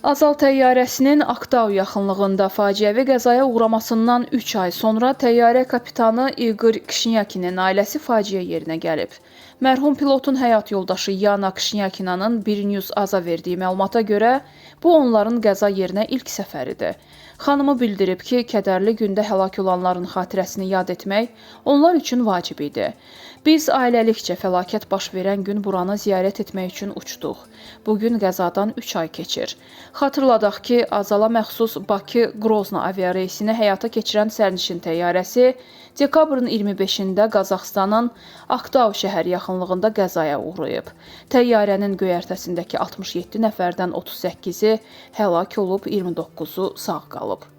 Azal təyyarəsinin Aktau yaxınlığında faciəvi qəzaya uğramasından 3 ay sonra təyyarə kapitanı İqor Kşinyakinin ailəsi faciə yerinə gəlib. Mərhum pilotun həyat yoldaşı Yana Kşinyakinanın Bir News Aza verdiyi məlumata görə, bu onların qəza yerinə ilk səfəridir. Xanımı bildirib ki, kədərli gündə həlak olanların xatirəsini yad etmək onlar üçün vacib idi. Biz ailəlikcə fəlakət baş verən gün buranı ziyarət etmək üçün uçduq. Bugün qəzadan 3 ay keçir. Xatırladaq ki, Azala məxsus Bakı-Qrozno aviareysini həyata keçirən sərnişin təyyarəsi dekabrın 25-də Qazaxıstanın Aktau şəhər yaxınlığında qəzaya uğrayıb. Təyyarənin göyərtəsindəki 67 nəfərdən 38-i həlak olub, 29-u sağ qalıb.